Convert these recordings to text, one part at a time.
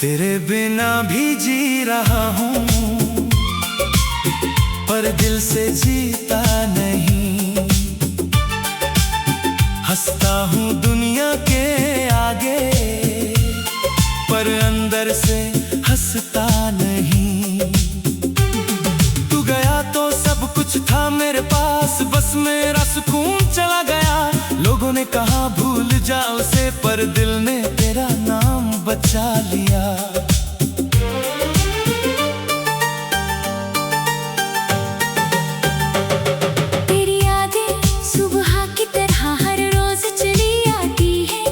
तेरे बिना भी जी रहा हूँ, पर दिल से जीता नहीं। हंसता हूँ दुनिया के आगे, पर अंदर से हंसता नहीं। तू गया तो सब कुछ था मेरे पास, बस मेरा सुकून चला गया। लोगों ने कहा भूल जा उसे, पर दिल ने तेरा नाम बचा लिया। तेरी यादें सुबह की तरह हर रोज चली आती है,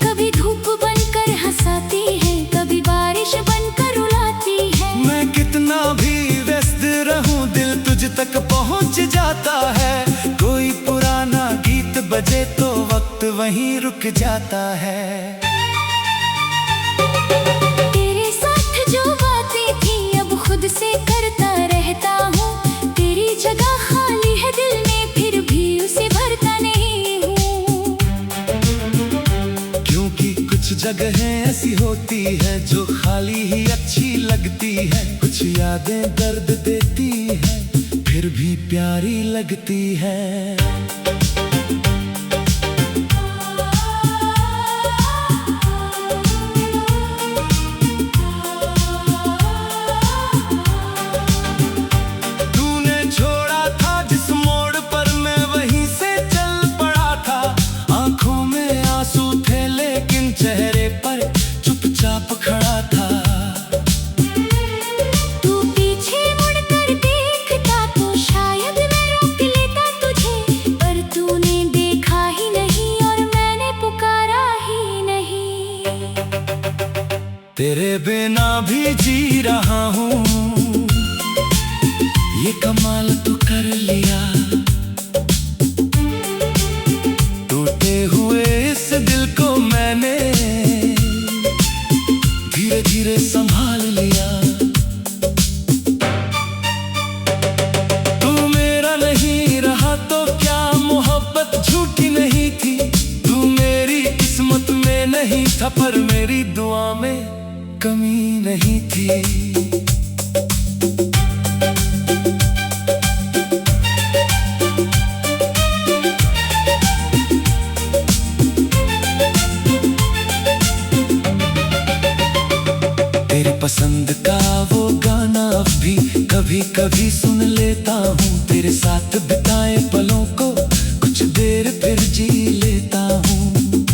कभी धूप बनकर हंसाती है, कभी बारिश बनकर रुलाती है। मैं कितना भी व्यस्त रहूं, दिल तुझ तक पहुंच जाता है। कोई पुराना गीत बजे तो वक्त वहीं रुक जाता है। तेरे साथ जो बातें थी अब खुद से करता रहता हूँ। तेरी जगह खाली है दिल में, फिर भी उसे भरता नहीं हूँ। क्योंकि कुछ जगहें ऐसी होती है जो खाली ही अच्छी लगती है। कुछ यादें दर्द देती है, फिर भी प्यारी लगती है। चेहरे पर चुपचाप खड़ा था। तू पीछे मुड़कर देखता तो शायद मैं रोक लेता तुझे, पर तूने देखा ही नहीं और मैंने पुकारा ही नहीं। तेरे बिना भी जी रहा हूँ, ये कमाल तू कर लिया। टूटे हुए इस दिल को मैंने धीरे धीरे संभाल लिया। तू मेरा नहीं रहा तो क्या मोहब्बत झूठी नहीं थी। तू मेरी किस्मत में नहीं था, पर मेरी दुआ में कमी नहीं थी। तेरी पसंद का वो गाना अब भी कभी कभी सुन लेता हूँ। तेरे साथ बिताए पलों को कुछ देर फिर जी लेता हूँ।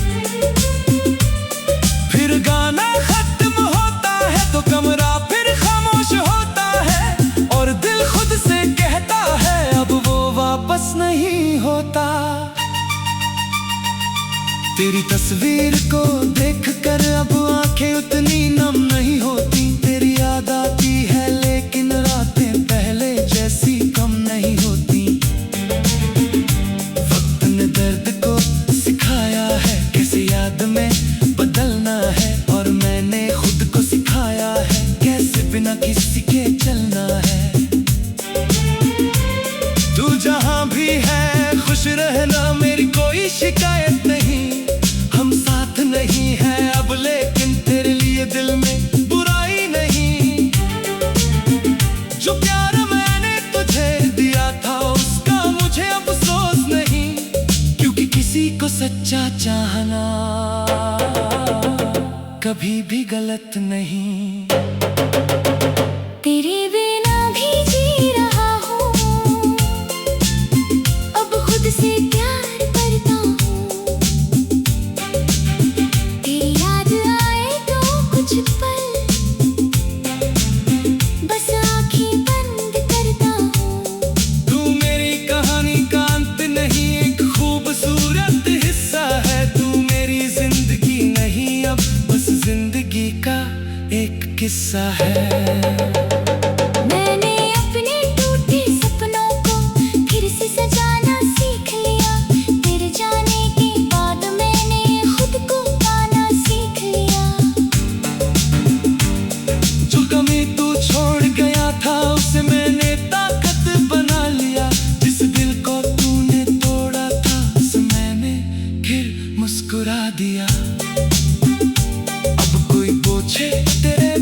फिर गाना खत्म होता है तो कमरा फिर खामोश होता है, और दिल खुद से कहता है अब वो वापस नहीं होता। तेरी तस्वीर को देखकर अब आंखें उतनी नम नहीं होती। तेरी याद आती है लेकिन रातें पहले जैसी कम नहीं होती। वक्त ने दर्द को सिखाया है कैसे याद में बदलना है, और मैंने खुद को सिखाया है कैसे बिना किसी के चलना है। तू जहां भी है खुश रहना, मेरी कोई शिकायत नहीं। हम साथ नहीं है अब लेकिन तेरे लिए दिल में बुराई नहीं। जो प्यार मैंने तुझे दिया था उसका मुझे अफसोस नहीं, क्योंकि किसी को सच्चा चाहना कभी भी गलत नहीं। तेरे बिना भी जी रहा हूँ, अब खुद से प्यार करता हूँ। तेरी याद आए तो कुछ पल बस आँखें बंद करता हूँ। तू मेरी कहानी का अंत नहीं, एक खूबसूरत हिस्सा है। तू मेरी जिंदगी नहीं अब बस जिंदगी का एक किस्सा है। मैंने अपने टूटे सपनों को फिर से सजाना सीख लिया। तेरे जाने के बाद मैंने खुद को पाना सीख लिया। जो कमी तू छोड़ गया था उसे मैंने ताकत बना लिया। जिस दिल को तूने तोड़ा था उसे मैंने फिर मुस्कुरा दिया। अब कोई पूछे तेरे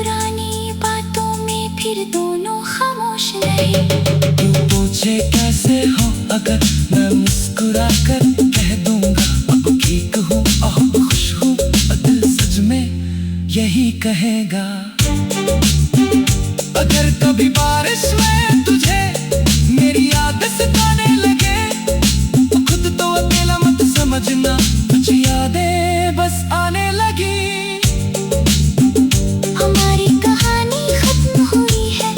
पुरानी बातों में फिर दोनों खामोश रहे। तू पूछे कैसे हो अगर मैं मुस्कुरा कर कह दूंगा अब ठीक हूँ और खुश हूँ, दिल सच में यही कहेगा। अगर कभी बारिश में तुझे मेरी याद सताने लगे, खुद तो अकेला मत समझना, कुछ यादें बस आने लगी। हमारी कहानी खत्म हुई है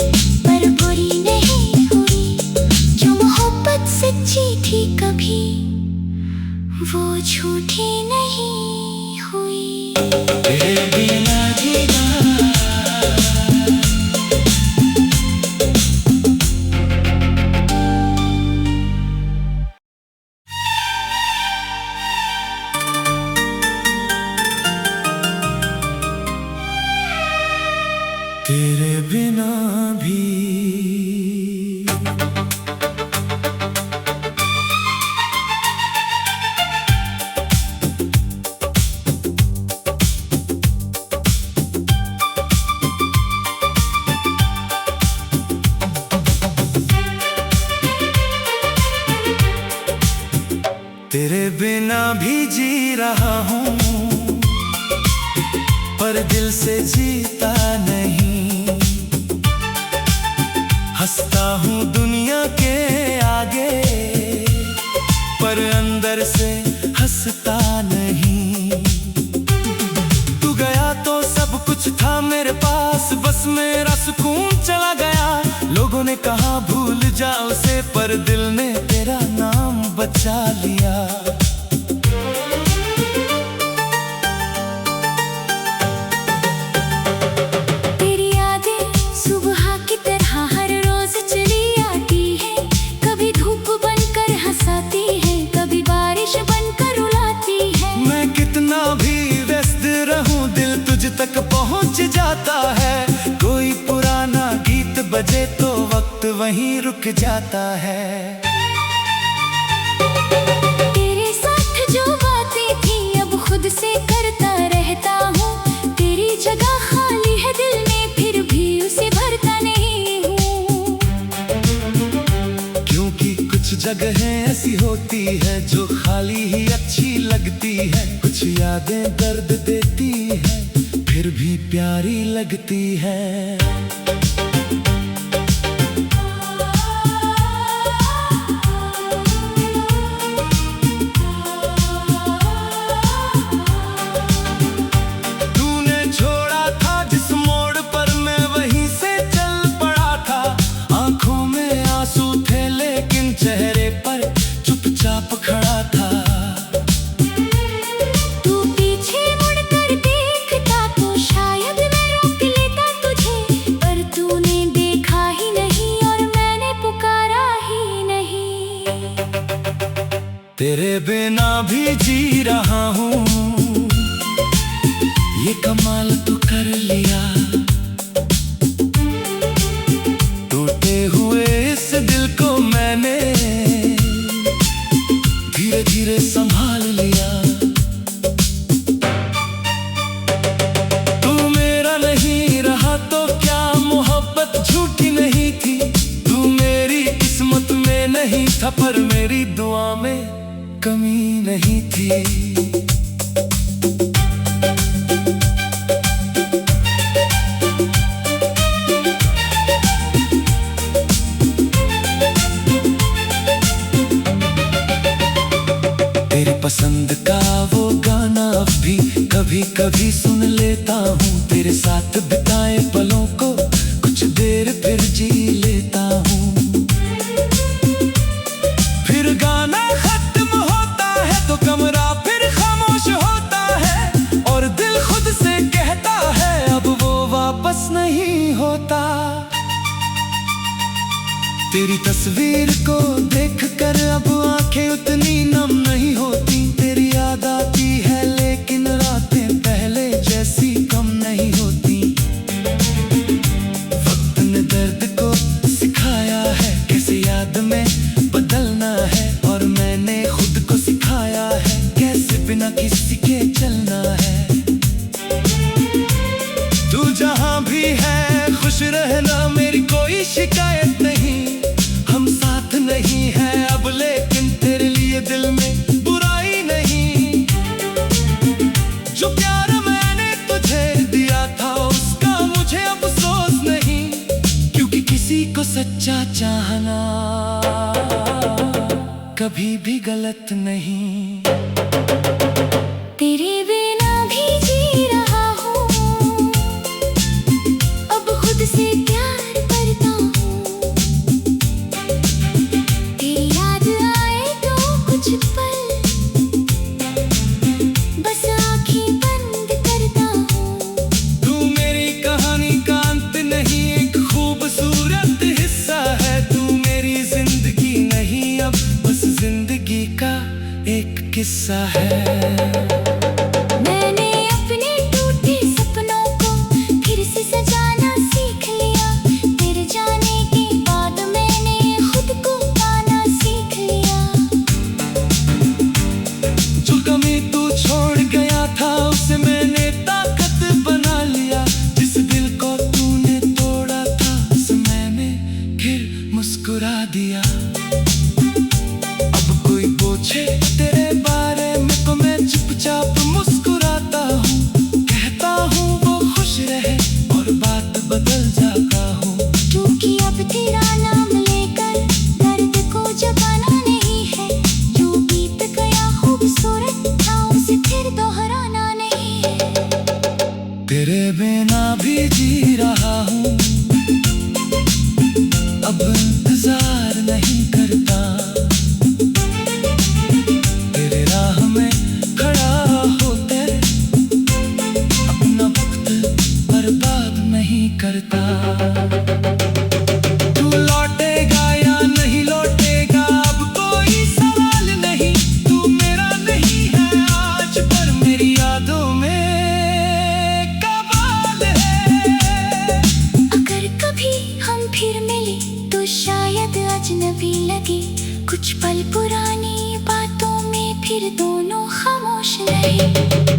पर बुरी नहीं हुई, जो मोहब्बत सच्ची थी कभी वो झूठी नहीं हुई। तेरे बिना जीना तेरे बिना भी तेरे बिना भी जी रहा हूँ पर दिल से जीता नहीं। हंसता हूँ दुनिया के आगे पर अंदर से हंसता नहीं। तू गया तो सब कुछ था मेरे पास, बस मेरा सुकून चला गया। लोगों ने कहा भूल जा उसे, पर दिल ने तेरा नाम बचा लिया। तेरी यादें सुबह की तरह हर रोज चली आती है, कभी धूप बनकर हंसाती है, कभी बारिश बनकर रुलाती है। मैं कितना भी व्यस्त रहूं दिल तुझ तक पहुंच जाता है। कोई पुराना गीत बजे तो वक्त वहीं रुक जाता है। तेरे साथ जो बातें थी अब खुद से करता रहता हूँ, तेरी जगह खाली है दिल में फिर भी उसे भरता नहीं हूँ। क्योंकि कुछ जगहें ऐसी होती है जो खाली ही अच्छी लगती है। कुछ यादें दर्द देती है फिर भी प्यारी लगती है। तूने छोड़ा था जिस मोड़ पर मैं वहीं से चल पड़ा था। आंखों में आंसू थे लेकिन चेहरे पर चुपचाप खड़ा था। तू पीछे मुड़कर देखता तो शायद मैं रोक लेता तुझे, पर तूने देखा ही नहीं और मैंने पुकारा ही नहीं। तेरे बिना भी जी रहा हूँ, ये कमाल तो कर लिया। टूटे हुए इस दिल को मैंने धीरे धीरे संभाल लिया। तू मेरा नहीं रहा तो क्या मोहब्बत झूठी नहीं थी। तू मेरी किस्मत में नहीं था पर मेरी दुआ में कमी नहीं थी। तेरी पसंद का वो गाना अब भी कभी कभी सुन लेता हूँ। तेरे साथ बिताए पलों को कुछ देर फिर जी लेता हूँ। फिर गाना खत्म होता है तो कमरा फिर खामोश होता है और दिल खुद से कहता है अब वो वापस नहीं होता। तेरी तस्वीर को देखकर अब आंखें उतनी नम नहीं होती। तेरी याद आती है लेकिन रातें पहले जैसी कम नहीं होती। वक्त ने दर्द को सिखाया है कैसे याद में बदलना है, और मैंने खुद को सिखाया है कैसे बिना किसी के चलना है। तू जहां भी सच्चा चाहना कभी भी गलत नहीं। तेरे बिना भी जी रहा हूँ, अब खुद से प्यार करता हूँ। तेरी याद आए तो कुछ पल बस आँखें बंद करता हूँ। तू मेरी कहानी का अंत नहीं, एक खूबसूरत हिस्सा है। तू मेरी जिंदगी नहीं, अब बस जिंदगी का एक किस्सा है। मैंने अपने टूटे सपनों को फिर से सजाना सीख लिया। तेरे जाने के बाद मैंने खुद को पाना सीख लिया। जो कमी तू छोड़ गया था उसे मैंने ताकत बना लिया। जिस दिल को तूने तोड़ा था उसे मैंने फिर मुस्कुरा दिया। अब कोई पूछे तेरे बारे में तो मैं चुपचाप मुस्कुराता हूँ। कहता हूँ वो खुश रहे और बात बदल जाता हूँ। क्योंकि अब तेरा नाम लेकर दर्द को जगाना नहीं है। जो बीत गया खूबसूरत था उसे फिर दोहराना नहीं है। तेरे बिना भी जी रहा हूँ, अब इंतजार नहीं करता। तेरे राह में खड़ा होते अपना वक्त बर्बाद नहीं करता। तू लौटेगा या नहीं लौटेगा अब कोई सवाल नहीं। तू मेरा नहीं है आज पर मेरी यादों में कमाल है। अगर कभी हम फिर मिले तो शायद अजनबी लगे। कुछ पल पुरानी बातों में फिर दोनों खामोश रहे।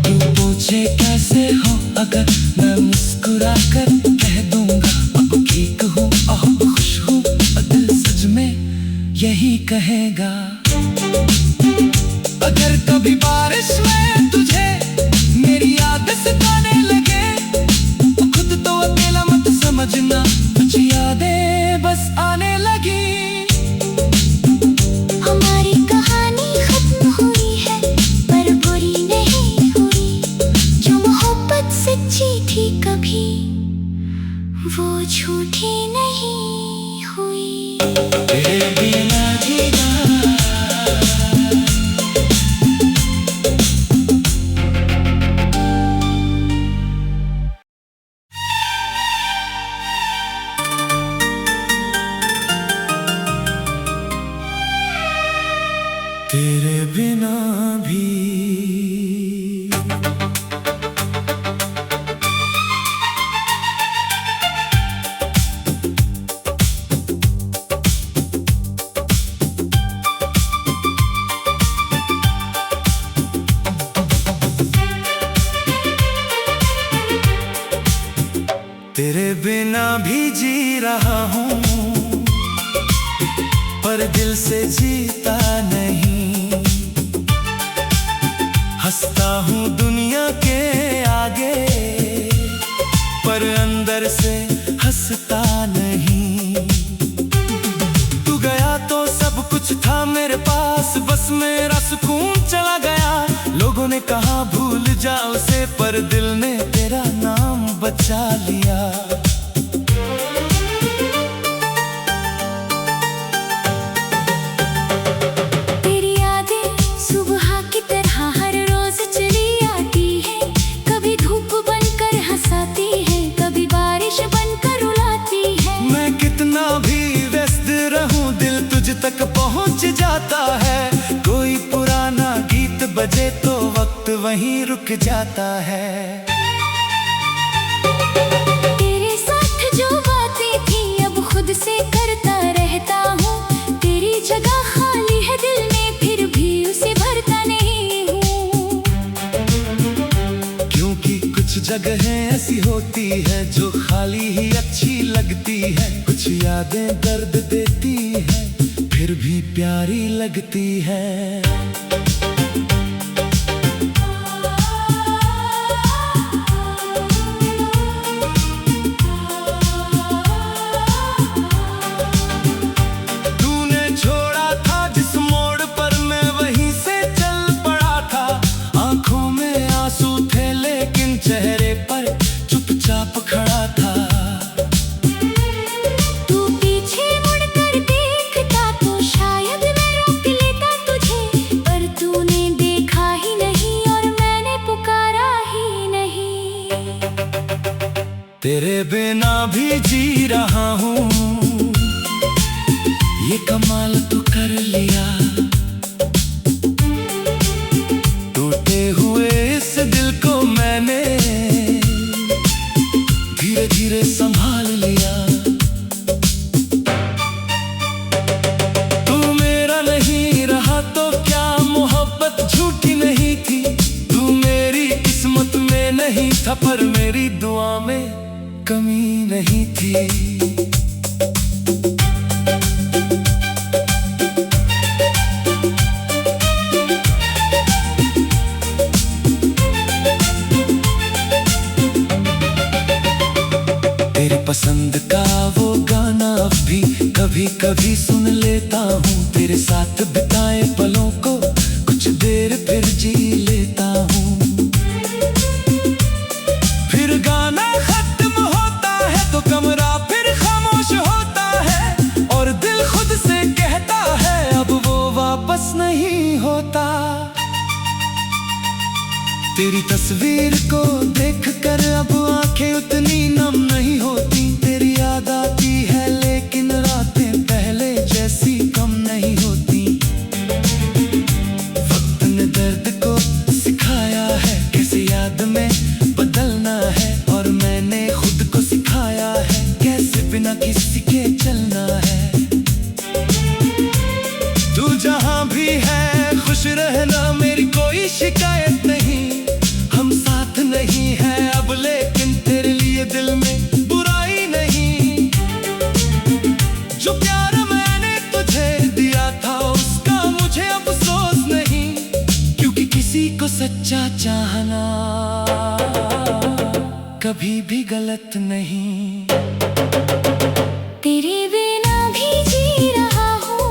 तू पूछे कैसे हो अगर मैं मुस्कुरा कर कह दूंगा अब ठीक हूँ अब खुश हूँ। दिल सच में यही कहेगा। अगर कभी बारिश में तुझे मेरी याद सताने लगे तो खुद तो अकेला मत समझना। कुछ यादें बस आने लगी। हमारी कहानी खत्म हुई है पर बुरी नहीं हुई। जो मोहब्बत सच्ची थी कभी वो झूठी नहीं हुई। तेरे बिना जीना तेरे बिना भी तेरे बिना भी जी रहा हूँ पर दिल से जीता नहीं। हंसता हूँ दुनिया के आगे पर अंदर से हंसता नहीं। तू गया तो सब कुछ था मेरे पास, बस मेरा सुकून चला गया। लोगों ने कहा भूल जा उसे पर दिल ने तेरा नाम बचा लिया। तेरी यादें सुबह की तरह हर रोज चली आती है। कभी धूप बनकर हंसाती है, कभी बारिश बनकर रुलाती है। मैं कितना भी व्यस्त रहूं दिल तुझ तक पहुंच जाता है। कोई पुराना गीत बजे तो वक्त वहीं रुक जाता है। तेरे साथ जो बातें थी अब खुद से करता रहता हूँ। तेरी जगह खाली है दिल में फिर भी उसे भरता नहीं हूँ। क्योंकि कुछ जगहें ऐसी होती है जो खाली ही अच्छी लगती है। कुछ यादें दर्द देती है फिर भी प्यारी लगती है। बिना भी जी रहा हूँ। ये कमाल तो कर लिया, टूटे हुए इस दिल को मैंने धीरे धीरे संभाल लिया। तू मेरा नहीं रहा तो क्या मोहब्बत झूठी नहीं थी। तू मेरी किस्मत में नहीं था पर मेरी दुआ में कमी नहीं थी। तेरी पसंद का वो गाना अब भी कभी कभी सुन लेता हूँ। तेरे साथ बिताए पलों को कुछ देर फिर जी लेता हूँ। फिर गाना खत्म होता है तो कमरा फिर खामोश होता है और दिल खुद से कहता है अब वो वापस नहीं होता। तेरी तस्वीर को देखकर अब आंखें उतनी नम नहीं होती। तेरी याद आती है लेकिन रातें पहले जैसी कम नहीं होती। वक्त ने दर्द को सिखाया है कैसे याद में बदलना है और मैंने खुद को सिखाया है कैसे बिना किसी के चलना है। तू जहां भी है खुश रहना, मेरी कोई शिकायत नहीं। हम साथ नहीं है अब लेकिन तेरे लिए दिल में बुराई नहीं। जो प्यार मैंने तुझे दिया था उसका मुझे अफसोस नहीं, क्योंकि किसी को सच्चा चाहना कभी भी गलत नहीं। तेरे बिना भी जी रहा हूँ,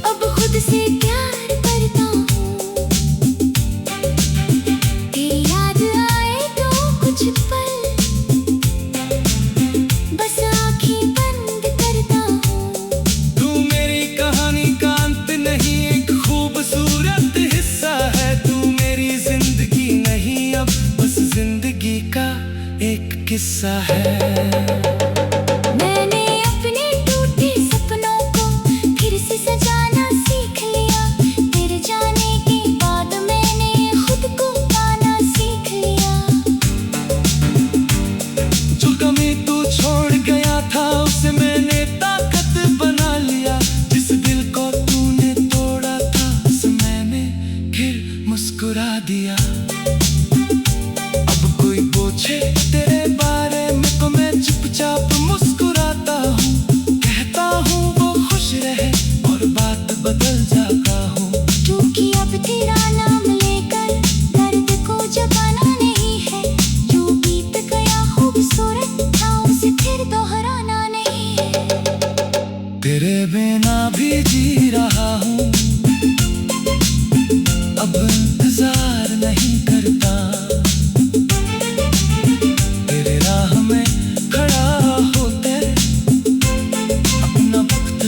अब खुद से प्यार करता हूँ। तेरी याद आए तो कुछ पल बस आँखें बंद करता हूँ। तू मेरी कहानी का अंत नहीं, एक खूबसूरत हिस्सा है। तू मेरी जिंदगी नहीं अब बस जिंदगी का एक किस्सा है। मैंने अपने टूटे सपनों को फिर से सजाना सीख लिया। तेरे जाने के बाद मैंने खुद को पाना सीख लिया। जो कमी तू छोड़ गया था उसे मैंने ताकत बना लिया। जिस दिल को तूने तोड़ा था उसे मैंने फिर मुस्कुरा दिया। अब कोई पूछे तेरे बारे में तो मैं चुपचाप मुस्कुराता हूँ। कहता हूँ वो खुश रहे और बात बदल जाता हूँ। क्योंकि अब तेरा नाम लेकर दर्द को जबाना नहीं है। जो बीत गया खूबसूरत था उसे फिर दोहराना नहीं है। तेरे बिना भी जी रहा हूँ, अब इंतजार नहीं करता। तेरे राह में खड़ा होकर अपना वक्त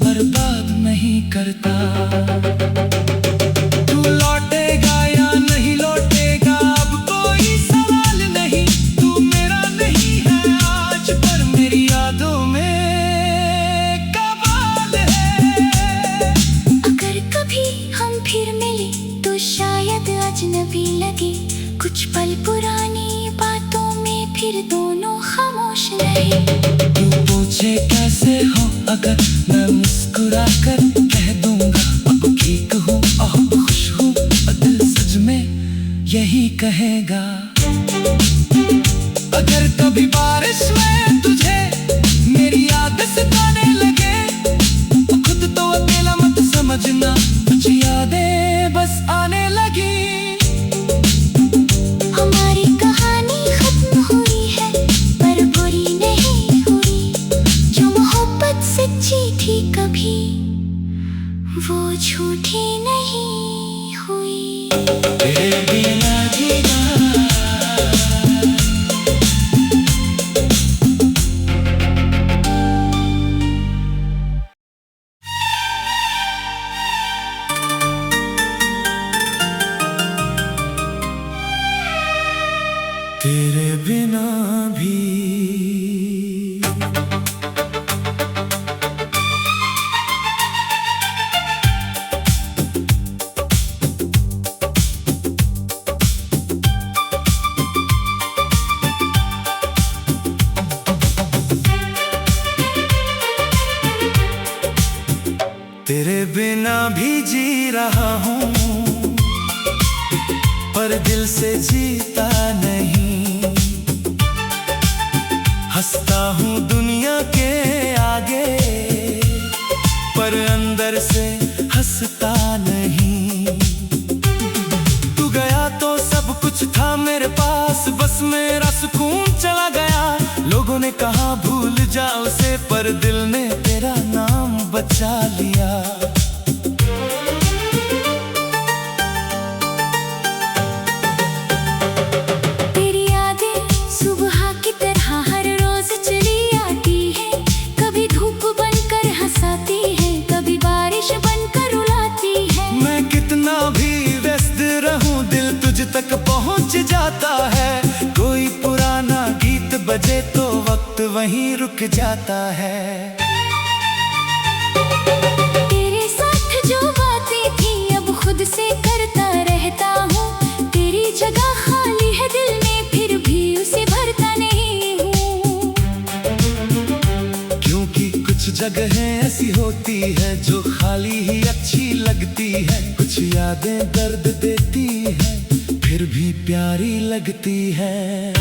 बर्बाद नहीं करता। तू लौटेगा या नहीं लौटेगा अब कोई सवाल नहीं। तू मेरा नहीं है आज पर मेरी यादों में कमाल है। अगर कभी हम फिर मिले तो शायद अजनबी लगे। कुछ पल पुरानी बातों में फिर दोनों खामोश रहे। तू पूछे कैसे हो अगर मैं मुस्कुरा कर कह दूंगा अब ठीक हूँ अब खुश हूँ। दिल सच में यही कहेगा। अगर कभी बारिश में तुझे मेरी याद सताने लगे तो खुद तो अकेला मत समझना। कुछ यादें बस आने लगी। हमारी कहानी खत्म हुई है पर बुरी नहीं हुई। जो मोहब्बत सच्ची थी कभी वो झूठी नहीं हुई। तेरे बिना जीना दिल से जीता नहीं। हंसता हूँ दुनिया के आगे, पर अंदर से हंसता नहीं। तू गया तो सब कुछ था मेरे पास, बस मेरा सुकून चला गया। लोगों ने कहा भूल जा उसे, पर दिल ने तेरा नाम बचा लिया। तक पहुंच जाता है, कोई पुराना गीत बजे तो वक्त वहीं रुक जाता है। तेरे साथ जो बातें थी अब खुद से करता रहता हूँ। तेरी जगह खाली है दिल में, फिर भी उसे भरता नहीं हूँ। क्योंकि कुछ जगहें ऐसी होती है जो खाली ही अच्छी लगती है। कुछ यादें दर्द देती है, फिर भी प्यारी लगती है।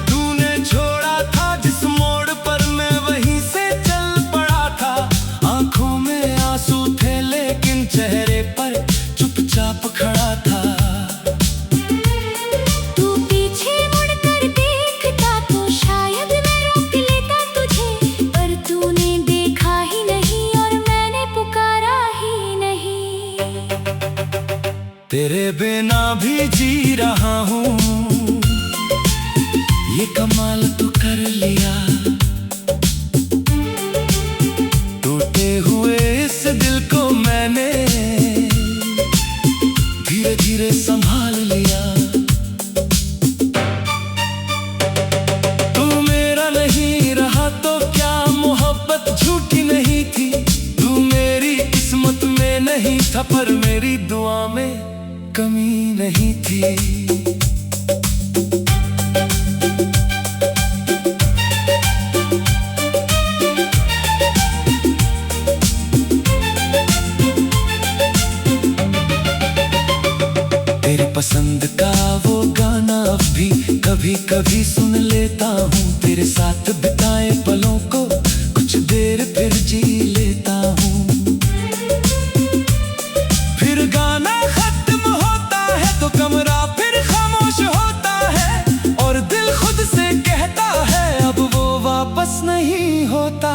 तूने छोड़ा था जिस मोड़ पर मैं वहीं से चल पड़ा था। आंखों में आंसू थे लेकिन चेहरे पर चुपचाप खड़ा था। तेरे बिना भी जी रहा हूँ, ये कमाल तो कर लिया। टूटे हुए इस दिल को मैंने धीरे धीरे संभाल लिया। तू मेरा नहीं रहा तो क्या मोहब्बत झूठी नहीं थी। तू मेरी किस्मत में नहीं था, पर मेरी दुआ में कमी नहीं थी। तेरी पसंद का वो गाना अब भी कभी कभी सुन लेता हूँ। तेरे साथ बिताए पलों को कुछ देर फिर जी लेता हूँ। फिर गाना कमरा फिर खामोश होता है, और दिल खुद से कहता है अब वो वापस नहीं होता।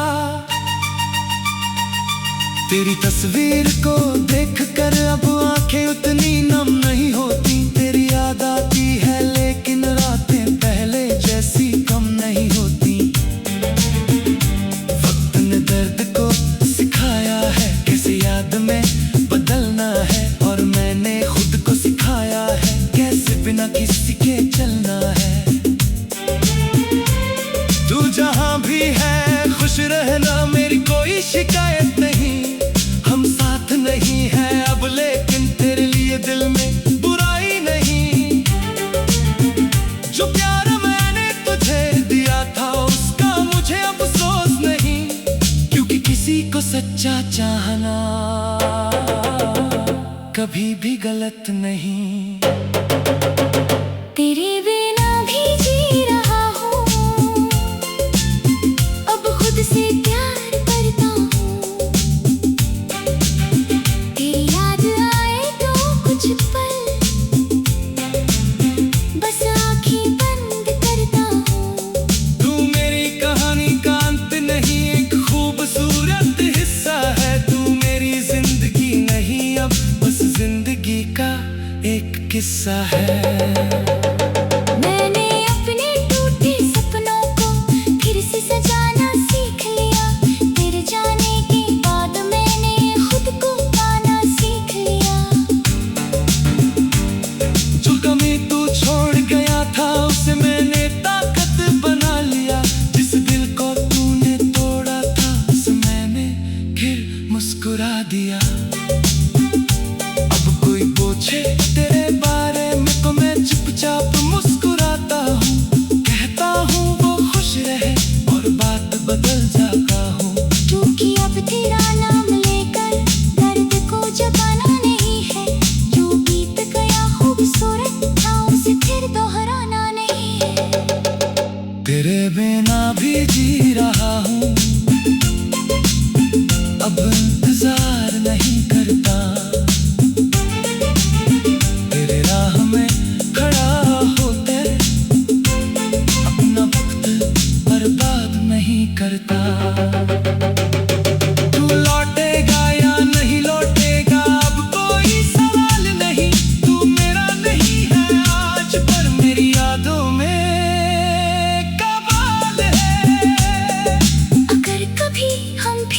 तेरी तस्वीर को देखकर अब आंखें उतनी नम नहीं होती। तेरी याद आती है लेकिन रातें पहले जैसी कम नहीं होती। वक्त ने दर्द को सिखाया है कैसे याद में बदलना है, और मैंने खुद को सिखाया है कैसे बिना किसी के चलना है। तू जहां भी है खुश रहना, मेरी कोई शिकायत नहीं। हम साथ नहीं है अब लेकिन तेरे लिए दिल में बुराई नहीं। जो प्यार मैंने तुझे दिया था उसका मुझे अफसोस नहीं, क्योंकि किसी को सच्चा चाहना कभी भी गलत नहीं। तेरे बिना भी जी रहा हूँ, अब खुद से प्यार करता हूँ। तेरी याद आए तो कुछ पल बस आँखें बंद करता हूँ। तू मेरी कहानी का अंत नहीं, एक खूबसूरत हिस्सा है। तू मेरी जिंदगी नहीं अब बस जिंदगी का एक किस्सा है।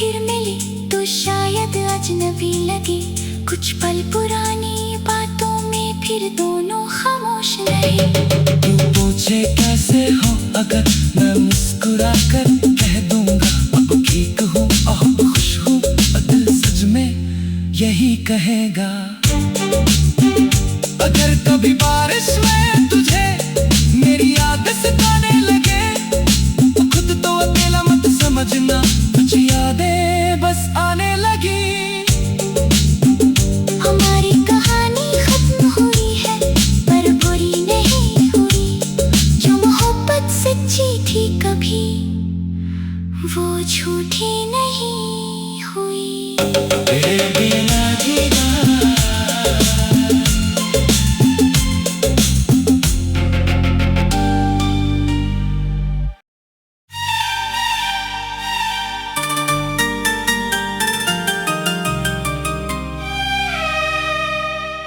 फिर मिली तो शायद अजनबी लगी। कुछ पल पुरानी बातों में फिर दोनों खामोश रहे। तू पूछे कैसे हो, अगर मैं मुस्कुरा कर कह दूंगा अब ठीक हूँ और खुश हूँ, दिल सच में यही कहेगा। अगर कभी बारिश में तुझे मेरी याद सताने लगे, खुद तो अकेला मत समझना, कुछ यादें बस आने लगी। हमारी कहानी खत्म हुई है पर बुरी नहीं हुई। जो मोहब्बत सच्ची थी कभी वो झूठी नहीं हुई। तेरे बिना जीना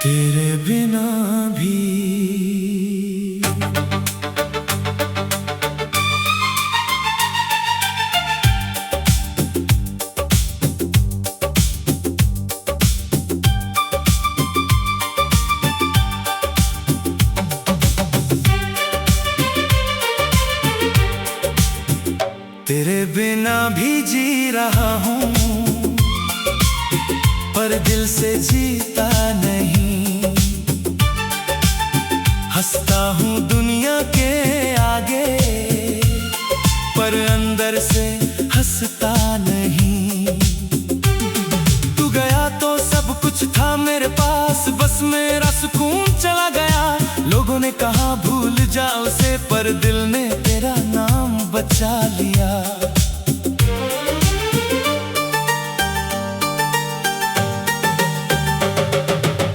तेरे बिना भी। तेरे बिना भी जी रहा हूँ पर दिल से जीता नहीं। हंसता हूँ दुनिया के आगे पर अंदर से हंसता नहीं। तू गया तो सब कुछ था मेरे पास, बस मेरा सुकून चला गया। लोगों ने कहा भूल जा उसे, पर दिल ने तेरा नाम बचा लिया।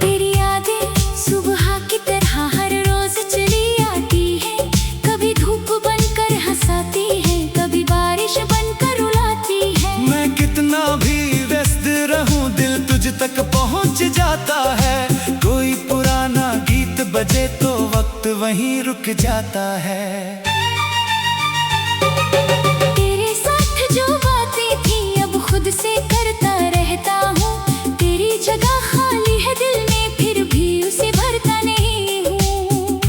तेरी यादें सुबह की तरह हर रोज चली आती है। कभी धूप बनकर हंसाती है, कभी बारिश बनकर रुलाती है। मैं कितना भी व्यस्त रहूं, दिल तुझ तक पहुंच जाता है। कोई पुराना गीत बजे तो वक्त वहीं रुक जाता है। तेरे साथ जो बातें थी अब खुद से करता रहता हूँ। तेरी जगह खाली है दिल में, फिर भी उसे भरता नहीं हूँ।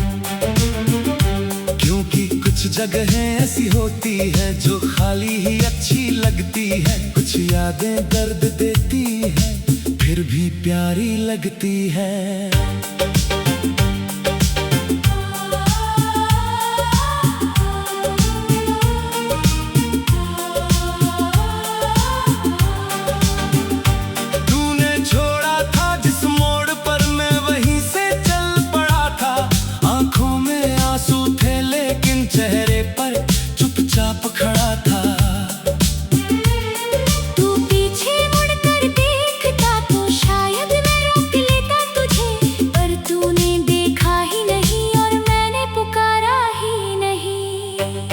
क्योंकि कुछ जगहें ऐसी होती है जो खाली ही अच्छी लगती है। कुछ यादें दर्द देती है फिर भी प्यारी लगती है। तूने छोड़ा था जिस मोड़ पर मैं वहीं से चल पड़ा था। आंखों में आंसू थे लेकिन चेहरे पर चुपचाप खड़ा था। तू पीछे मुड़कर देखता तो शायद मैं रोक लेता तुझे, पर तूने देखा ही नहीं और मैंने पुकारा ही नहीं।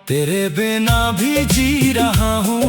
तेरे बिना भी जी रहा हूँ